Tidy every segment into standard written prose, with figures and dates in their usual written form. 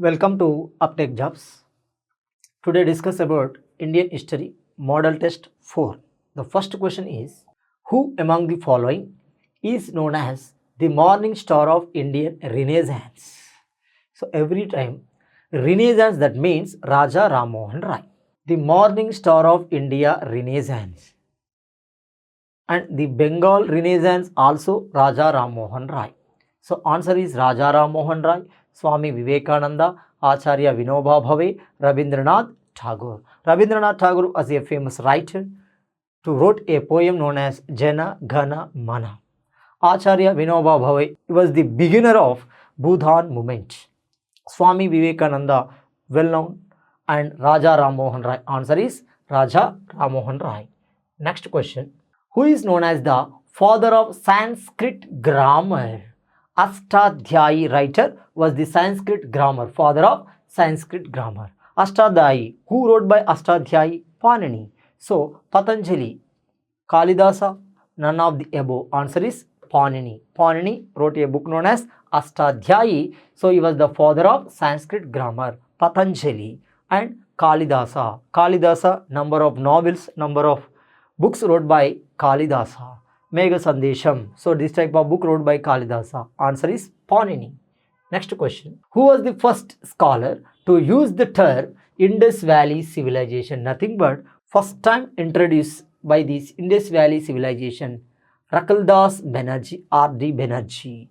Welcome to Uptake Jobs. Today discuss about Indian history model test 4. The first question is, who among the following is known as the morning star of Indian Renaissance? So every time Renaissance, that means Raja Ram Mohan Rai. The morning star of India Renaissance. And the Bengal Renaissance also Raja Ram Mohan Rai. So answer is Raja Ram Mohan Rai, Swami Vivekananda, Acharya Vinoba Bhave, Rabindranath Tagore. Rabindranath Tagore was a famous writer who wrote a poem known as Jana Gana Mana. Acharya Vinoba Bhave was the beginner of Bhudan movement. Swami Vivekananda, well known, and Raja Ram Mohan Rai. Answer is Raja Ram Mohan Rai. Next question. Who is known as the father of Sanskrit grammar? Ashtadhyayi writer was the Sanskrit grammar, father of Sanskrit grammar. Ashtadhyayi, who wrote by Ashtadhyayi? Panini. So, Patanjali, Kalidasa, none of the above. Answer is Panini. Panini wrote a book known as Ashtadhyayi. So, he was the father of Sanskrit grammar. Patanjali and Kalidasa. Kalidasa, number of novels, number of books wrote by Kalidasa. Mega Sandesham. So this type of book wrote by Kalidasa. Answer is Panini. Next question. Who was the first scholar to use the term Indus Valley Civilization? Nothing but first time introduced by this Indus Valley Civilization. Rakaldas Banerjee, R.D. Banerjee,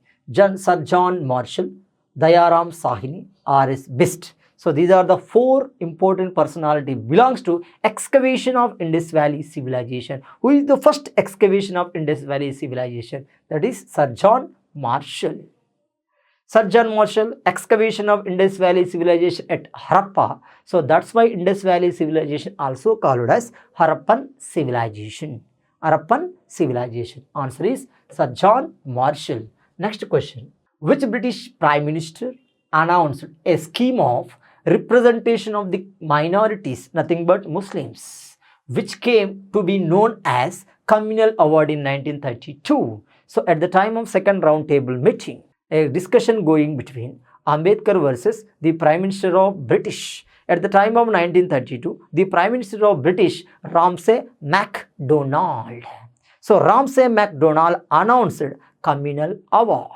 Sir John Marshall, Dayaram Sahini, R.S. Best. So these are the four important personality belongs to excavation of Indus Valley Civilization. Who is the first excavation of Indus Valley Civilization? That is Sir John Marshall. Sir John Marshall, excavation of Indus Valley Civilization at Harappa. So that's why Indus Valley Civilization also called as Harappan Civilization. Harappan Civilization. Answer is Sir John Marshall. Next question. Which British Prime Minister announced a scheme of representation of the minorities, nothing but Muslims, which came to be known as Communal Award in 1932. So at the time of second round table meeting, a discussion going between Ambedkar versus the Prime Minister of British. At the time of 1932, the Prime Minister of British, Ramsay MacDonald. So Ramsay MacDonald announced Communal Award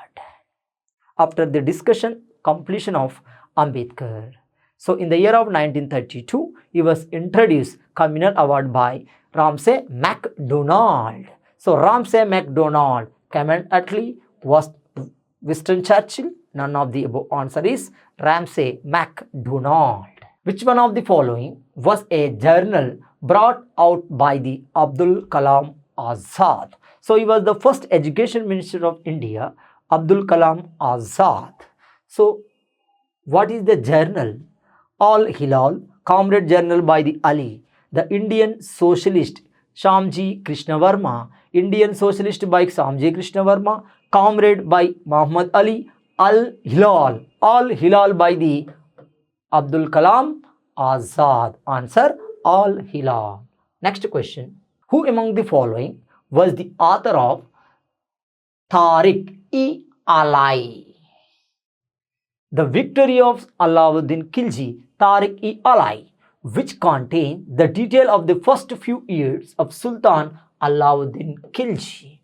after the discussion completion of Ambedkar. So in the year of 1932, he was introduced Communal Award by Ramsay MacDonald. So Ramsay MacDonald, Clement Attlee, was Winston Churchill. None of the above. Answer is Ramsay MacDonald. Which one of the following was a journal brought out by the Abdul Kalam Azad? So he was the first education minister of India, Abdul Kalam Azad. So what is the journal? Al Hilal, Comrade Journal by the Ali, the Indian Socialist Shamji Krishna Verma, Indian Socialist by Shamji Krishna Verma, Comrade by Muhammad Ali, Al Hilal by the Abdul Kalam Azad. Answer Al Hilal. Next question. Who among the following was the author of Tariq-e-Alai? The Victory of Alauddin Khilji, Tariq-e-Alai, which contain the detail of the first few years of Sultan Alauddin Khilji.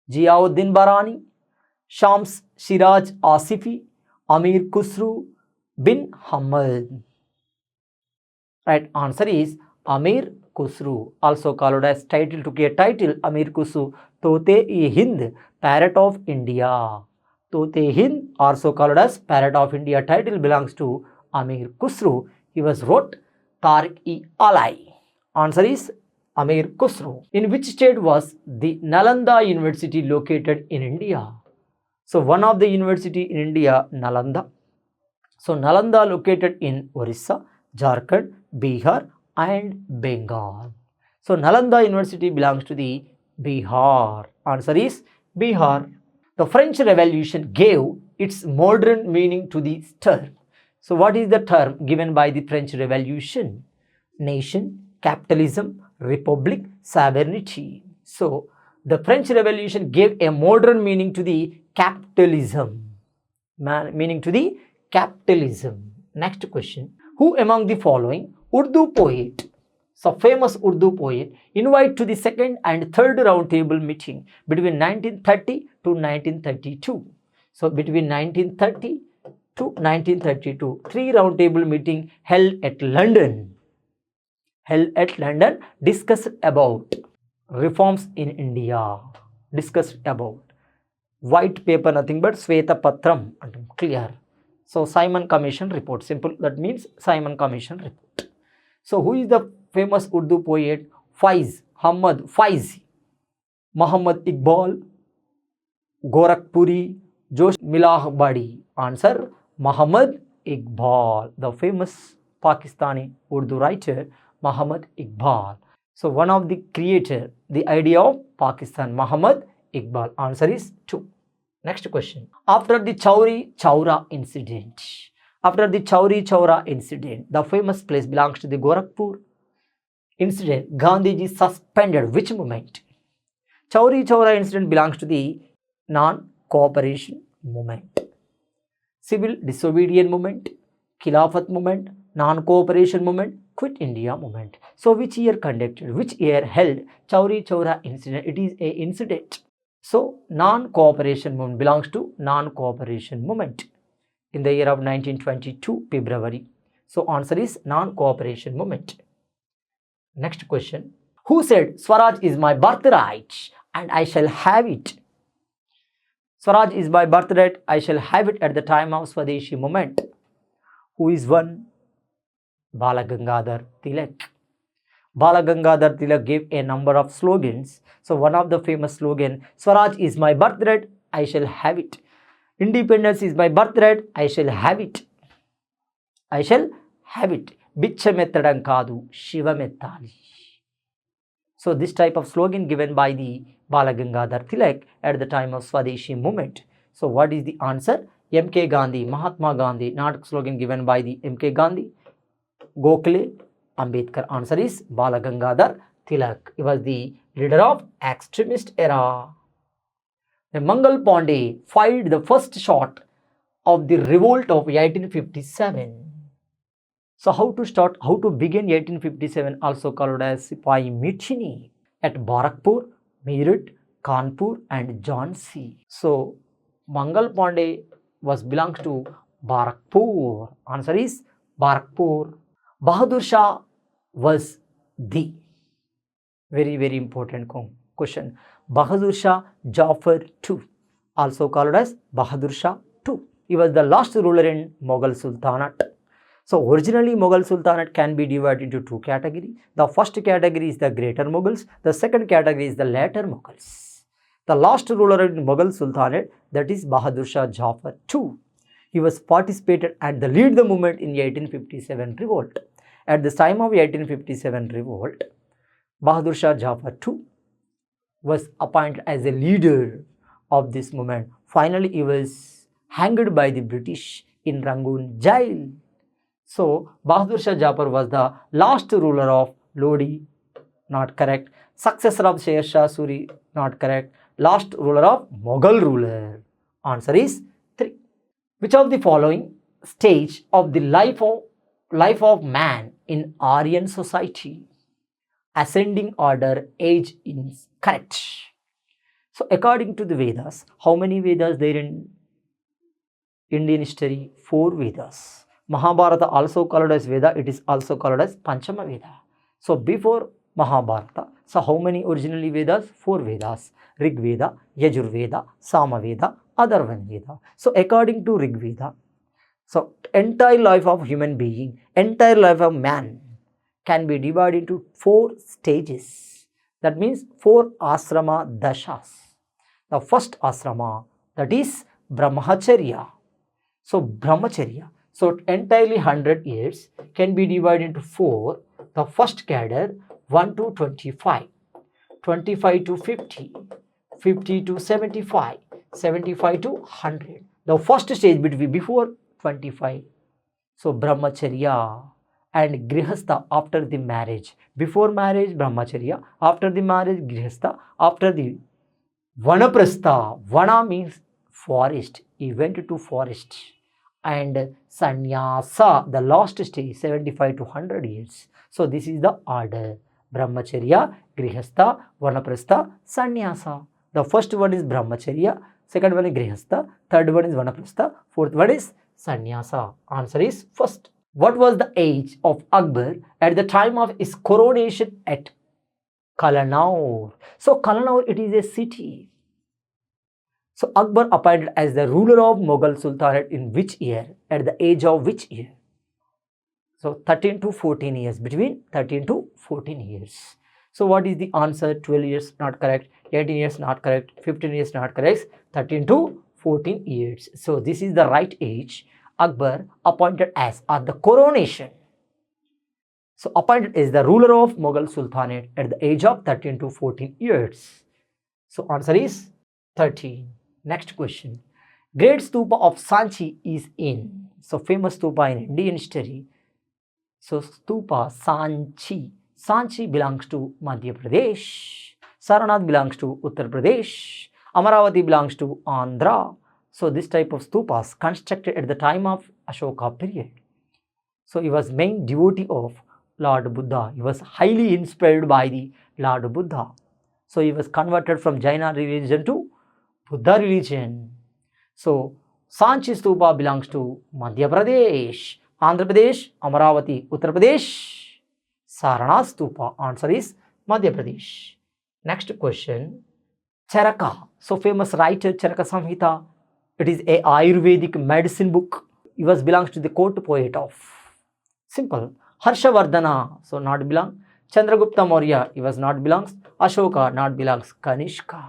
Ziauddin Barani, Shams Siraj Asifi, Amir Khusru bin Hamad. Right answer is Amir Khusru, also called as title, took a title Amir Khusru, Tote-e-Hind, Parrot of India. Tote-e-Hind, also called as Parrot of India, title belongs to Amir Khusru. He was wrote Tariq-e-Alai. Answer is Amir Khusru. In which state was the Nalanda University located in India? So one of the university in India, Nalanda. So Nalanda located in Orissa, Jharkhand, Bihar and Bengal. So Nalanda University belongs to the Bihar. Answer is Bihar. The French Revolution gave its modern meaning to the term. So what is the term given by the French Revolution? Nation, capitalism, republic, sovereignty. So the French Revolution gave a modern meaning to the capitalism. capitalism. Next question. Who among the following Urdu poet, so famous Urdu poet, invite to the second and third round table meeting between 1930 to 1932? So between 1930 to 1932, three round table meeting held at London. Discussed about reforms in India. Discussed about white paper, nothing but Sweta Patram, clear. So Simon Commission report, simple, that means Simon Commission report. So who is the famous Urdu poet? Faizi, Muhammad Iqbal, Gorakhpuri, Josh Milahbadi. Answer, Muhammad Iqbal, the famous Pakistani Urdu writer Muhammad Iqbal. So one of the creator, the idea of Pakistan, Muhammad Iqbal. Answer is 2. Next question. After the Chauri Chaura incident, the famous place belongs to the Gorakhpur incident. Gandhiji suspended which movement? Chauri Chaura incident belongs to the non-cooperation movement. Civil disobedience movement, Khilafat movement, non-cooperation movement, Quit India movement. So which year conducted, which year held Chauri Chaura incident? It is a incident. So non-cooperation movement belongs to non-cooperation movement in the year of 1922 February. So answer is non-cooperation movement. Next question. Who said Swaraj is my birthright and I shall have it? Swaraj is my birthright, I shall have it at the time of Swadeshi movement. Who is one? Balagangadhar Tilak. Balagangadhar Tilak gave a number of slogans. So one of the famous slogan, Swaraj is my birthright, I shall have it. Independence is my birthright, I shall have it. I shall have it. Bichamettadam kadu, Shivamettali. So this type of slogan given by the Balagangadhar Tilak at the time of Swadeshi movement. So what is the answer? M.K. Gandhi, Mahatma Gandhi, not slogan given by the M.K. Gandhi, Gokhale, Ambedkar. Answer is Balagangadhar Tilak. He was the leader of extremist era. The Mangal Pandey fired the first shot of the revolt of 1857. So how to begin 1857, also called as Sipahi Mutiny at Barakpur, Meerut, Kanpur and Jhansi. So Mangal Pandey belongs to Barakpur. Answer is Barakpur. Bahadur Shah was the very important question. Bahadur Shah Jafar II, also called as Bahadur Shah II. He was the last ruler in Mughal Sultanate. So originally Mughal Sultanate can be divided into two categories. The first category is the Greater Mughals. The second category is the Later Mughals. The last ruler in Mughal Sultanate, that is Bahadur Shah Jafar II. He was participated and lead the movement in 1857 revolt. At the time of 1857 revolt, Bahadur Shah Jafar II was appointed as a leader of this movement. Finally, he was hanged by the British in Rangoon jail. So Bahadur Shah Jafar was the last ruler of Lodi, not correct. Successor of Sher Shah Suri, not correct. Last ruler of Mughal ruler. Answer is 3. Which of the following stage of the life of man in Aryan society? Ascending order age is correct. So according to the Vedas, how many Vedas there in Indian history? 4 Vedas. Mahabharata also called as Veda, it is also called as Panchama Veda. So before Mahabharata, so how many originally Vedas? 4 Vedas. Rig Veda, Yajur Veda, Sama Veda, Atharvana Veda. So according to Rig Veda, so entire life of human being, entire life of man can be divided into 4 stages. That means 4 asrama dashas. The first asrama, that is Brahmacharya. So Brahmacharya. So entirely 100 years can be divided into 4. The first cadre 1 to 25, 25 to 50, 50 to 75, 75 to 100. The first stage before 25. So Brahmacharya and Grihastha after the marriage. Before marriage Brahmacharya, after the marriage Grihastha, after the Vanaprastha. Vana means forest. He went to forest and sannyasa, the last stage, 75 to 100 years. So this is the order: brahmacharya, grihastha, vanaprastha, sannyasa. The first one is brahmacharya, second one is grihastha, third one is vanaprastha, fourth one is sannyasa. Answer is first. What was the age of Akbar at the time of his coronation at Kalanaur? So Kalanaur, it is a city. So Akbar appointed as the ruler of Mughal Sultanate in which year? At the age of which year? So 13 to 14 years, between 13 to 14 years. So what is the answer? 12 years not correct, 18 years not correct, 15 years not correct, 13 to 14 years. So this is the right age Akbar appointed as at the coronation. So appointed as the ruler of Mughal Sultanate at the age of 13 to 14 years. So answer is 13. Next question. Great Stupa of Sanchi is in. So famous stupa in Indian history. So stupa Sanchi. Sanchi belongs to Madhya Pradesh. Saranath belongs to Uttar Pradesh. Amaravati belongs to Andhra. So this type of stupas constructed at the time of Ashoka period. So he was main devotee of Lord Buddha. He was highly inspired by the Lord Buddha. So he was converted from Jaina religion to Buddha religion. So Sanchi Stupa belongs to Madhya Pradesh, Andhra Pradesh, Amaravati, Uttar Pradesh. Saranath Stupa. Answer is Madhya Pradesh. Next question. Charaka. So famous writer Charaka Samhita. It is a Ayurvedic medicine book. It was belongs to the court poet of. Simple. Harshavardhana. So not belong. Chandragupta Maurya. It was not belongs. Ashoka not belongs. Kanishka.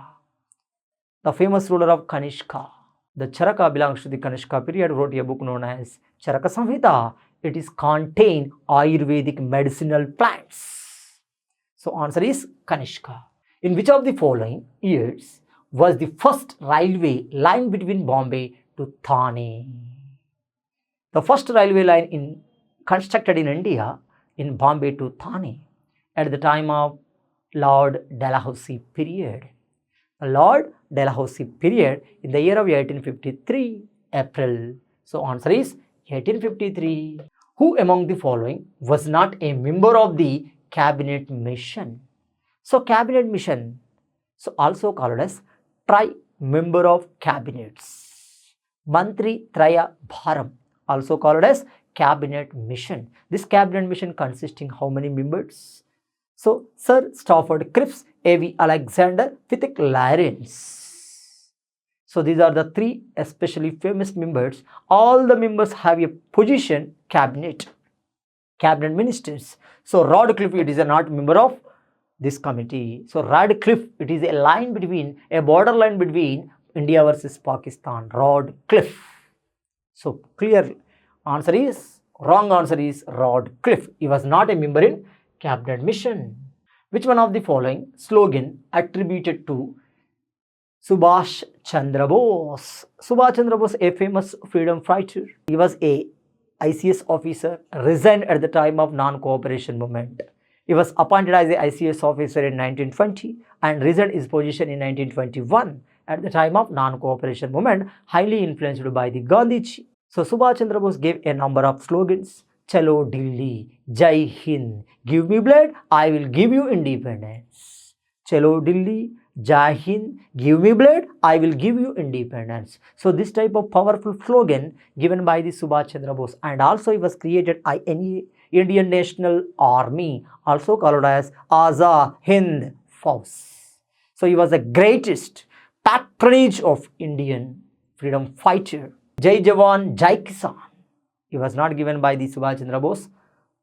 The famous ruler of Kanishka. The Charaka belongs to the Kanishka period, wrote a book known as Charaka Samhita. It is contain Ayurvedic medicinal plants. So answer is Kanishka. In which of the following years was the first railway line between Bombay to Thane? The first railway line constructed in India in Bombay to Thane at the time of Lord Dalhousie period. Lord Dalhousie period in the year of 1853 April. So answer is 1853. Who among the following was not a member of the cabinet mission? So cabinet mission, so also called as tri-member of cabinets. Mantri Traya Bharam, also called as cabinet mission. This cabinet mission consisting how many members? So Sir Stafford Cripps, A.V. Alexander, Fithick Lawrence. So these are the three especially famous members. All the members have a position cabinet ministers. So Radcliffe, it is a not member of this committee. So Radcliffe, it is a line between, a border line between India versus Pakistan. Radcliffe. So clear answer is, wrong answer is Radcliffe. He was not a member in cabinet mission. Which one of the following slogan attributed to Subhash Chandra Bose? Subhash Chandra Bose, a famous freedom fighter. He was a ICS officer, resigned at the time of non-cooperation movement. He was appointed as a ICS officer in 1920 and resigned his position in 1921 at the time of non-cooperation movement, highly influenced by the Gandhiji. So Subhash Chandra Bose gave a number of slogans. Chalo Delhi, Jai Hind, give me blood, I will give you independence. Chalo Delhi, Jai Hind, give me blood, I will give you independence. So this type of powerful slogan given by the Subhash Chandra Bose, and also it was created INA, Indian National Army, also called as Azad Hind Force. So he was the greatest patronage of Indian freedom fighter. Jai Jawan, Jai Kisan. It was not given by the Subhash Chandra Bose.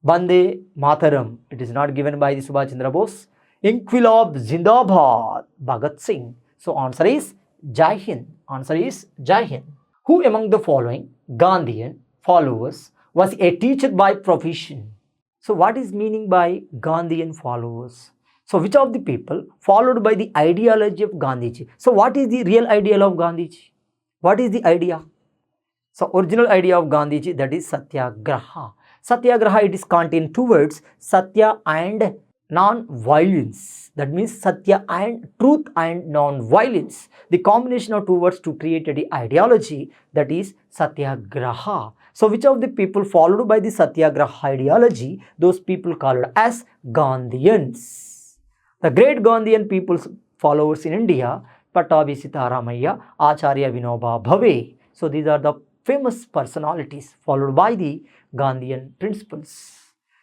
Bande Mataram, it is not given by the Subhash Chandra Bose. Inquilab Zindabad, Bhagat Singh. So answer is Jai Hind. Answer is Jai Hind. Who among the following Gandhian followers was a teacher by profession? So what is meaning by Gandhian followers? So which of the people followed by the ideology of Gandhiji? So what is the real ideal of Gandhiji? What is the idea? So original idea of Gandhiji, that is Satyagraha. Satyagraha, it is contained two words, Satya and non-violence. That means Satya and truth and non-violence. The combination of two words to create an ideology, that is Satyagraha. So which of the people followed by the Satyagraha ideology? Those people called as Gandhians. The great Gandhian people's followers in India, Pattabhi Sitaramaiah, Acharya Vinoba Bhave. So these are the famous personalities followed by the Gandhian principles.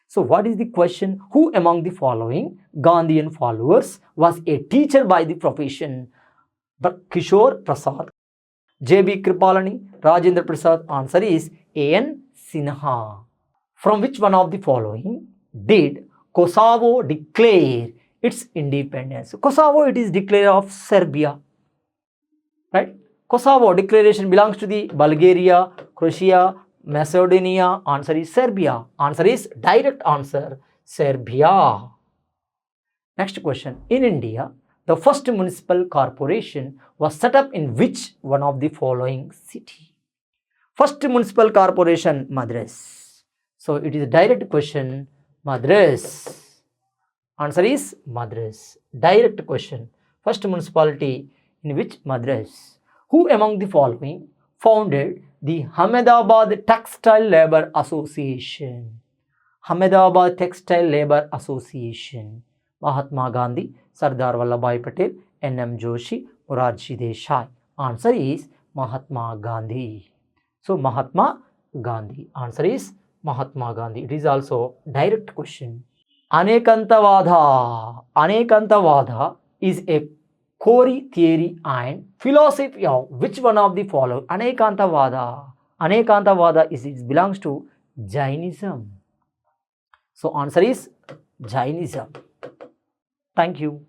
So what is the question? Who among the following Gandhian followers was a teacher by the profession? Kishore Prasad, J.B. Kripalani, Rajendra Prasad. Answer is A.N. Sinha. From which one of the following did Kosovo declare its independence? Kosovo, it is declared of Serbia, right? Kosovo declaration belongs to the Bulgaria, Croatia, Macedonia. Answer is Serbia. Answer is direct answer, Serbia. Next question. In India, the first municipal corporation was set up in which one of the following city? First municipal corporation, Madras. So it is a direct question, Madras. Answer is Madras. Direct question. First municipality in which? Madras. Who among the following founded the Ahmedabad Textile Labour Association? Ahmedabad Textile Labour Association. Mahatma Gandhi, Sardar Vallabhbhai Patel, N.M. Joshi, Morarji Desai. Answer is Mahatma Gandhi. So Mahatma Gandhi. Answer is Mahatma Gandhi. It is also direct question. Anekantavada. Anekantavada is a core theory and philosophy of which one of the following? Anekantavada. Anekantavada is belongs to Jainism. So answer is Jainism. Thank you.